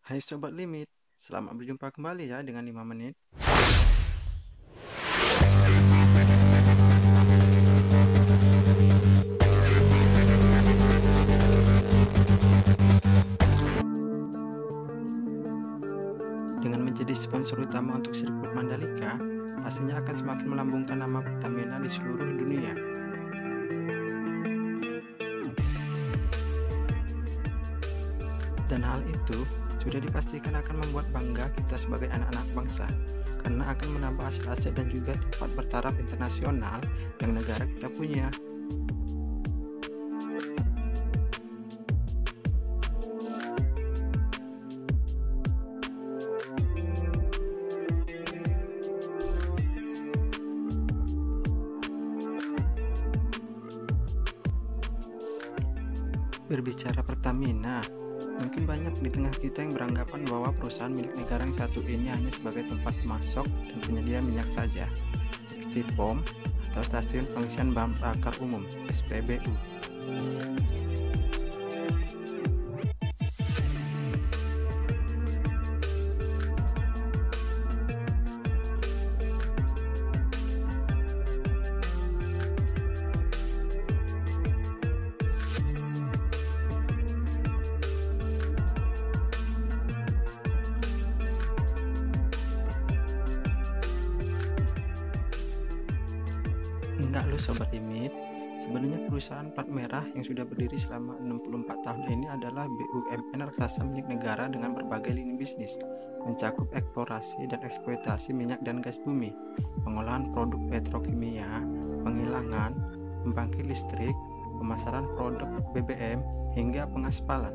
Hai Sobat Limit, selamat berjumpa kembali ya dengan 5 menit. Dengan menjadi sponsor utama untuk sirkuit Mandalika, pastinya akan semakin melambungkan nama Pertamina di seluruh dunia. Dan hal itu sudah dipastikan akan membuat bangga kita sebagai anak-anak bangsa, karena akan menambah aset-aset dan juga tempat bertaraf internasional yang negara kita punya. Berbicara Pertamina, mungkin banyak di tengah kita yang beranggapan bahwa perusahaan milik negara yang satu ini hanya sebagai tempat masuk dan penyedia minyak saja, seperti POM atau Stasiun Pengisian Bahan Bakar Umum (SPBU). Enggak loh Sobat Limit, sebenarnya perusahaan plat merah yang sudah berdiri selama 64 tahun ini adalah BUMN raksasa milik negara dengan berbagai lini bisnis, mencakup eksplorasi dan eksploitasi minyak dan gas bumi, pengolahan produk petrokimia, penghilangan, pembangkit listrik, pemasaran produk BBM, hingga pengaspalan.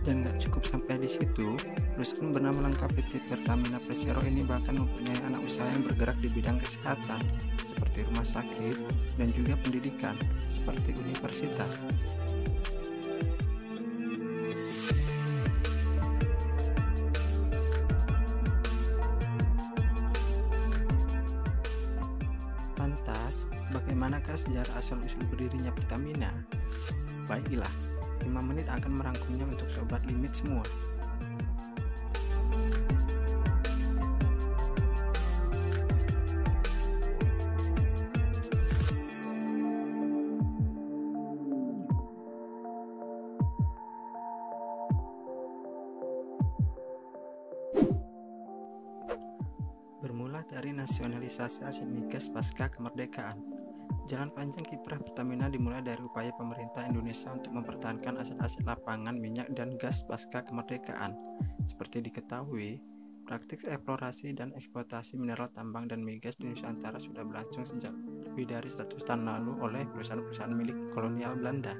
Dan gak cukup sampai di situ, perusahaan bernama lengkap PT Pertamina Persero ini bahkan mempunyai anak usaha yang bergerak di bidang kesehatan, seperti rumah sakit, dan juga pendidikan, seperti universitas. Lantas, bagaimanakah sejarah asal-usul berdirinya Pertamina? Baiklah, 5 menit akan merangkumnya untuk Sobat Limit semua. Bermula dari nasionalisasi aset migas pasca kemerdekaan, jalan panjang kiprah Pertamina dimulai dari upaya pemerintah Indonesia untuk mempertahankan aset-aset lapangan minyak dan gas pasca kemerdekaan. Seperti diketahui, praktik eksplorasi dan eksploitasi mineral tambang dan migas di Nusantara sudah berlangsung sejak lebih dari 100 tahun lalu oleh perusahaan-perusahaan milik kolonial Belanda.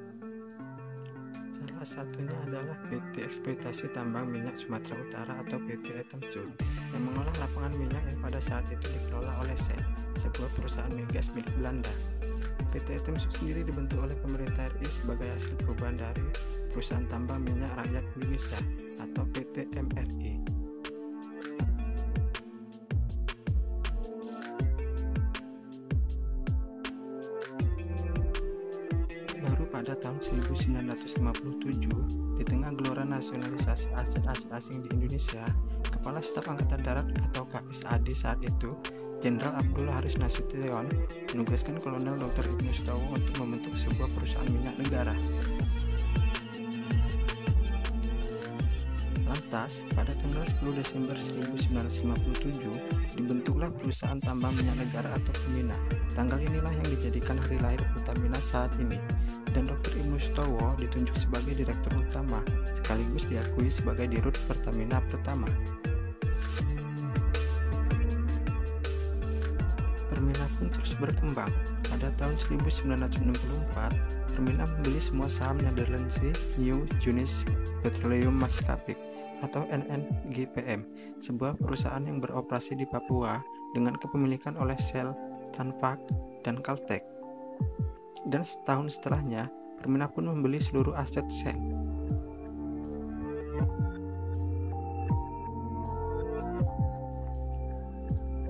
Salah satunya adalah PT Eksploitasi Tambang Minyak Sumatera Utara atau PT Etemsul, yang mengolah lapangan minyak yang pada saat itu dikelola oleh Shell, sebuah perusahaan migas milik Belanda. PT Etemsul sendiri dibentuk oleh pemerintah RI sebagai hasil perubahan dari Perusahaan Tambang Minyak Rakyat Indonesia atau PT MRI. Baru pada tahun 1957, di tengah gelora nasionalisasi aset-aset asing di Indonesia, Kepala Staf Angkatan Darat atau KSAD saat itu, Jenderal Abdul Haris Nasution, menugaskan Kolonel Dr. Ibnu Sutowo untuk membentuk sebuah perusahaan minyak negara. Lantas, pada tanggal 10 Desember 1957, dibentuklah Perusahaan Tambang Minyak Negara atau Pertamina. Tanggal inilah yang dijadikan hari lahir Pertamina saat ini, dan Dr. Ibnu Sutowo ditunjuk sebagai Direktur Utama, sekaligus diakui sebagai Dirut Pertamina pertama. Pertamina pun terus berkembang. Pada tahun 1964, Pertamina membeli semua saham Nederlandse New Guineas Petroleum Maatschappij atau NNGPM, sebuah perusahaan yang beroperasi di Papua dengan kepemilikan oleh Shell Stanford, dan Caltech. Dan setahun setelahnya, Pertamina pun membeli seluruh aset Shell.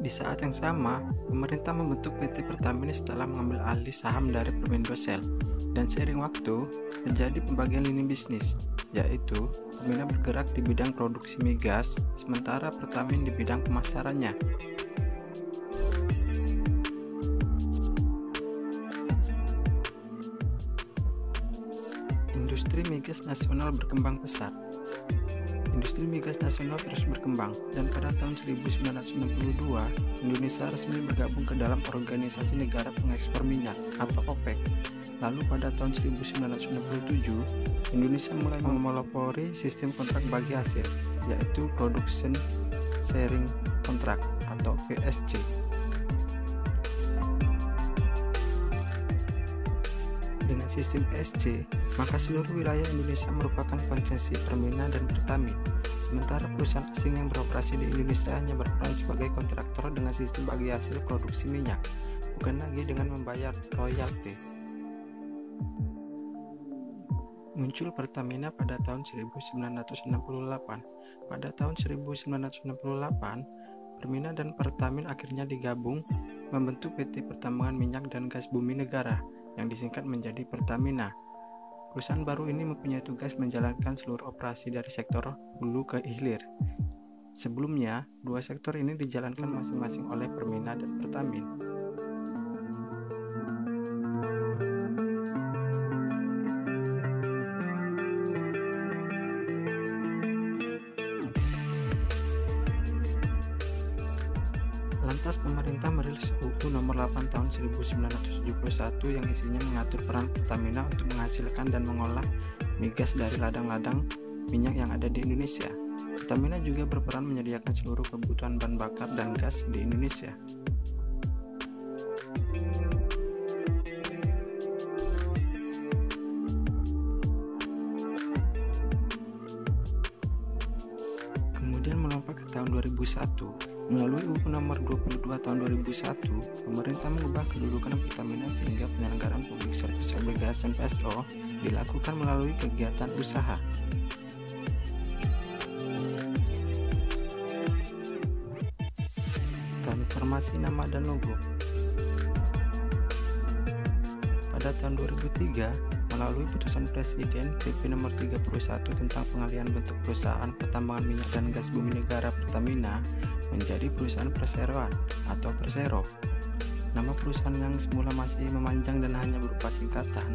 Di saat yang sama, pemerintah membentuk PT Pertamina setelah mengambil alih saham dari Permindo Shell. Dan seiring waktu, terjadi pembagian lini bisnis, yaitu Pertamina bergerak di bidang produksi migas, sementara Pertamina di bidang pemasarannya. Industri migas nasional berkembang pesat. Industri migas nasional terus berkembang, dan pada tahun 1962, Indonesia resmi bergabung ke dalam Organisasi Negara Pengekspor Minyak atau OPEC. Lalu pada tahun 1967, Indonesia mulai memonopoli sistem kontrak bagi hasil, yaitu Production Sharing Contract atau PSC. Dengan sistem PSC, maka seluruh wilayah Indonesia merupakan konsesi Pertamina dan Pertamina. Sementara perusahaan asing yang beroperasi di Indonesia hanya berperan sebagai kontraktor dengan sistem bagi hasil produksi minyak, bukan lagi dengan membayar royalti. Muncul Pertamina pada tahun 1968. Pada tahun 1968, Pertamina dan Pertamina akhirnya digabung membentuk PT Pertambangan Minyak dan Gas Bumi Negara, yang disingkat menjadi Pertamina. Perusahaan baru ini mempunyai tugas menjalankan seluruh operasi dari sektor hulu ke hilir. Sebelumnya, dua sektor ini dijalankan masing-masing oleh Pertamina dan Pertamina. Lantas pemerintah merilis UU Nomor 8 Tahun 1971 yang isinya mengatur peran Pertamina untuk menghasilkan dan mengolah migas dari ladang-ladang minyak yang ada di Indonesia. Pertamina juga berperan menyediakan seluruh kebutuhan bahan bakar dan gas di Indonesia. Kemudian melompat ke tahun 2001. Melalui UU Nomor 22 Tahun 2001, pemerintah mengubah kedudukan Pertamina sehingga penyelenggaraan Public Service Obligation PSO dilakukan melalui kegiatan usaha. Transformasi nama dan logo. Pada tahun 2003, melalui putusan Presiden PP Nomor 31 tentang pengalihan bentuk perusahaan pertambangan minyak dan gas bumi negara Pertamina menjadi perusahaan perseroan atau Persero. Nama perusahaan yang semula masih memanjang dan hanya berupa singkatan,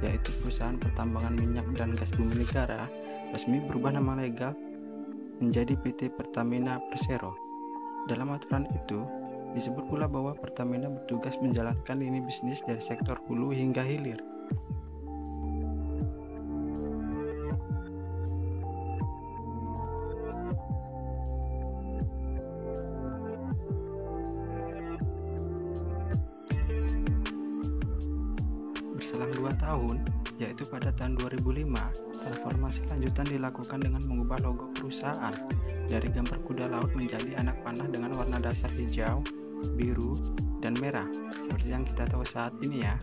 yaitu Perusahaan Pertambangan Minyak dan Gas Bumi Negara, resmi berubah nama legal menjadi PT Pertamina Persero. Dalam aturan itu, disebut pula bahwa Pertamina bertugas menjalankan lini bisnis dari sektor hulu hingga hilir. Berselang 2 tahun, yaitu pada tahun 2005, transformasi lanjutan dilakukan dengan mengubah logo perusahaan dari gambar kuda laut menjadi anak panah dengan warna dasar hijau, biru, dan merah, seperti yang kita tahu saat ini ya.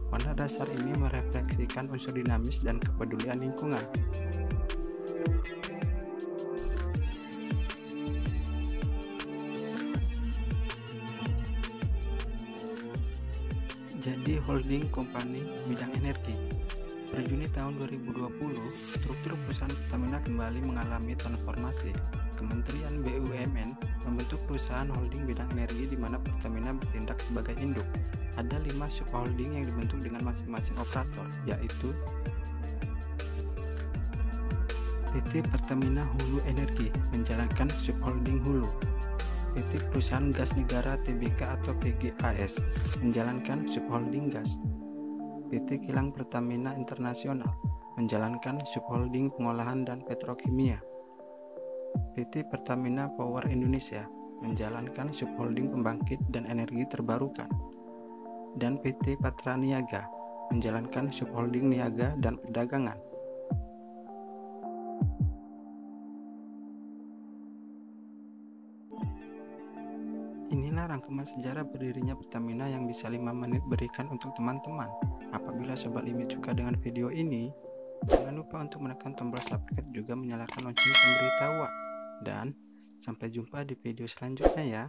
Warna dasar ini merefleksikan unsur dinamis dan kepedulian lingkungan. Jadi holding company bidang energi. Per Juni tahun 2020, struktur perusahaan Pertamina kembali mengalami transformasi. Kementerian BUMN membentuk perusahaan holding bidang energi di mana Pertamina bertindak sebagai induk. Ada 5 subholding yang dibentuk dengan masing-masing operator, yaitu PT Pertamina Hulu Energi menjalankan subholding hulu, PT Perusahaan Gas Negara Tbk atau PGAS menjalankan subholding gas, PT Kilang Pertamina Internasional menjalankan subholding pengolahan dan petrokimia, PT Pertamina Power Indonesia menjalankan subholding pembangkit dan energi terbarukan, dan PT Patra Niaga menjalankan subholding niaga dan perdagangan. Inilah rangkuman sejarah berdirinya Pertamina yang bisa 5 menit berikan untuk teman-teman. Apabila Sobat Limit suka dengan video ini, jangan lupa untuk menekan tombol subscribe juga menyalakan lonceng pemberitahuan. Dan sampai jumpa di video selanjutnya ya.